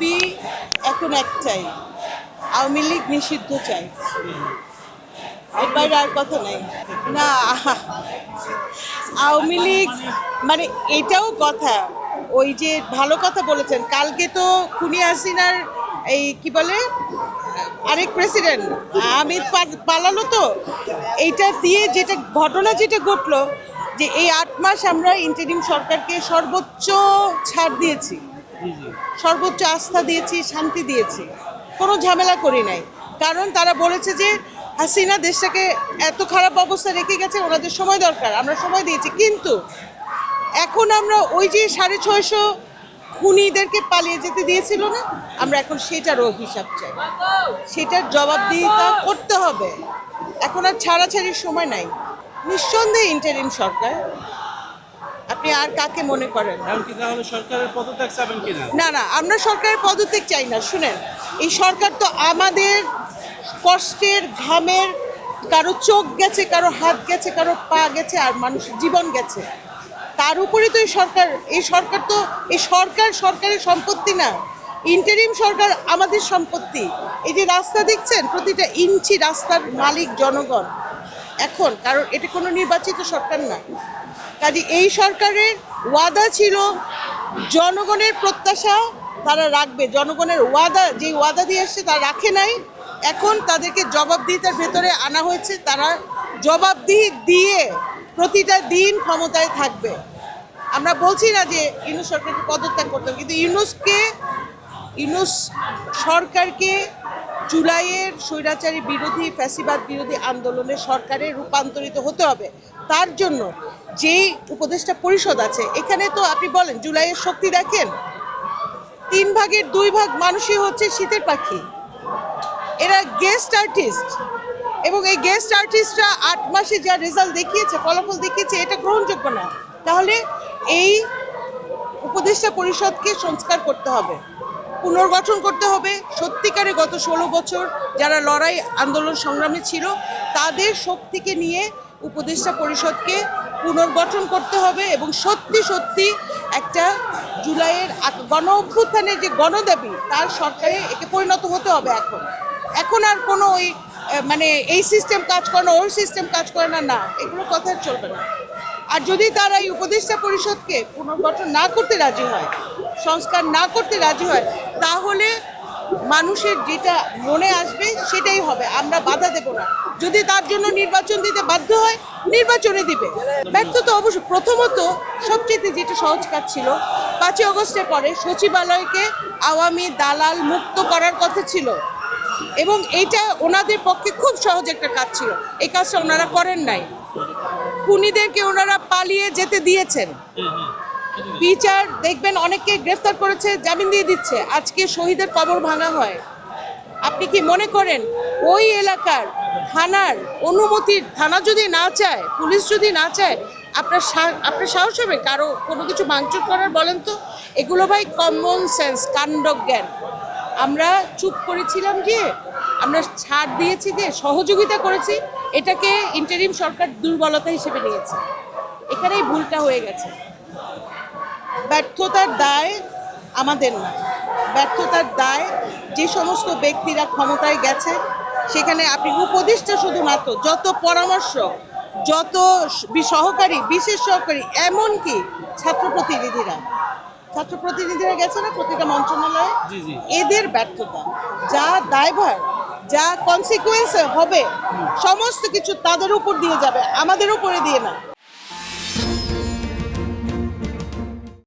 দাবি এখন একটাই, আওয়ামী লীগ নিষিদ্ধ চাই, এর বাইরে আর কথা নাই। না, আওয়ামী লীগ মানে এটাও কথা, ওই যে ভালো কথা বলেছেন, কালকে তো খুনি হাসিনার এই কি বলে আরেক প্রেসিডেন্ট আমির পালালো, তো এইটা দিয়ে যেটা ঘটনা যেটা ঘটলো যে এই 8 মাস আমরা ইন্টারিম সরকারকে সর্বোচ্চ ছাড় দিয়েছি, সর্বোচ্চ আস্থা দিয়েছি, শান্তি দিয়েছি, কোনো ঝামেলা করি নাই। কারণ তারা বলেছে যে হাসিনা দেশটাকে এত খারাপ অবস্থা রেখে গেছে, ওনাদের সময় দরকার, আমরা সময় দিয়েছি। কিন্তু এখন আমরা ওই যে 650 খুনিদেরকে পালিয়ে যেতে দিয়েছিল না, আমরা এখন সেটারও হিসাব চাই, সেটার জবাবদিহিতা করতে হবে। এখন আর ছাড়াছাড়ির সময় নাই। নিঃসন্দেহে ইন্টারিম সরকার। আপনি আর কাকে মনে করেন? তাহলে সরকারের পদত্যাগ চাবেন কিনা? না না, আমরা সরকারের পদত্যাগ চাই না। শুনেন, এই সরকার তো আমাদের কষ্টের ঘামের, কারো চোখ গেছে, কারো হাত গেছে, কারো পা গেছে, আর মানুষের জীবন গেছে, তার উপরে তো এই সরকার তো সরকারের সম্পত্তি না, ইন্টারিম সরকার আমাদের সম্পত্তি। এই যে রাস্তা দেখছেন, প্রতিটা ইঞ্চি রাস্তার মালিক জনগণ এখন, কারণ এটা কোনো নির্বাচিত সরকার না। কাজে এই সরকারের ওয়াদা ছিল জনগণের প্রত্যাশা তারা রাখবে, জনগণের ওয়াদা যে ওয়াদা দিয়ে আসছে তারা রাখে নাই। এখন তাদেরকে জবাবদিহিতার ভেতরে আনা হয়েছে, তারা জবাবদিহি দিয়ে প্রতিটা দিন ক্ষমতায় থাকবে। আমরা বলছি না যে ইউনূস সরকারকে পদত্যাগ করতে হবে, কিন্তু ইউনূস সরকারকে জুলাইয়ের স্বৈরাচারী বিরোধী, ফ্যাসিবাদ বিরোধী আন্দোলনের সরকারে রূপান্তরিত হতে হবে। তার জন্য যেই উপদেষ্টা পরিষদ আছে, এখানে তো আপনি বলেন জুলাইয়ের শক্তি দেখেন, 3 ভাগের 2 ভাগ মানুষই হচ্ছে শীতের পাখি, এরা গেস্ট আর্টিস্ট, এবং এই গেস্ট আর্টিস্টরা 8 মাসে যা রেজাল্ট দেখিয়েছে, ফলাফল দেখিয়েছে, এটা গ্রহণযোগ্য না। তাহলে এই উপদেষ্টা পরিষদকে সংস্কার করতে হবে, পুনর্গঠন করতে হবে। সত্যিকারে গত 16 বছর যারা লড়াই আন্দোলন সংগ্রামে ছিল, তাদের শক্তিকে নিয়ে উপদেষ্টা পরিষদকে পুনর্গঠন করতে হবে, এবং সত্যি একটা জুলাইয়ের গণ অভ্যুত্থানের যে গণদাবি, তার সরকারে একে পরিণত হতে হবে। এখন আর কোনো ওই মানে এই সিস্টেম কাজ করে না, ওই সিস্টেম কাজ করে না, না, এগুলো কথা চলবে না। আর যদি তারা এই উপদেষ্টা পরিষদকে পুনর্গঠন না করতে রাজি হয়, সংস্কার না করতে রাজি হয়, তাহলে মানুষের যেটা মনে আসবে সেটাই হবে, আমরা বাধা দেব না। যদি তার জন্য নির্বাচন দিতে বাধ্য হয়, নির্বাচনে দিবে। ব্যর্থতা অবশ্য প্রথমত সবচেয়ে যেটা সহজ কাজ ছিল, 5ই আগস্টের পরে সচিবালয়কে আওয়ামী দালাল মুক্ত করার কথা ছিল, এবং এইটা ওনাদের পক্ষে খুব সহজ একটা কাজ ছিল। এই কাজটা ওনারা করেন নাই। খুনিদেরকে ওনারা পালিয়ে যেতে দিয়েছেন, বিচার দেখবেন অনেককে গ্রেফতার করেছে, জামিন দিয়ে দিচ্ছে। আজকে শহীদের কবর ভাঙা হয়। আপনি কি মনে করেন ওই এলাকার থানার অনুমতির, থানা যদি না চায়, পুলিশ যদি না চায়, আপনার সাহস হবে কারো কোনো কিছু ভাঙচুর করার? বলেন তো। এগুলো ভাই কমন সেন্স, কাণ্ডজ্ঞান। আমরা চুপ করেছিলাম, যে আমরা ছাড় দিয়েছি, যে সহযোগিতা করেছি, এটাকে ইন্টারিম সরকার দুর্বলতা হিসেবে নিয়েছে। এখানেই ভুলটা হয়ে গেছে। ব্যর্থতার দায় আমাদের না, ব্যর্থতার দায় যে সমস্ত ব্যক্তিরা ক্ষমতায় গেছে, সেখানে আপনি উপদেষ্টা শুধুমাত্র, যত পরামর্শ, যত সহকারী, বিশেষ সহকারী, এমনকি ছাত্র প্রতিনিধিরা গেছে না প্রতিটা মন্ত্রণালয়ে, এদের ব্যর্থতা, যা দায়ভার, যা কনসিকুয়েন্স হবে, সমস্ত কিছু তাদের উপর দিয়ে যাবে, আমাদের উপরে দিয়ে না।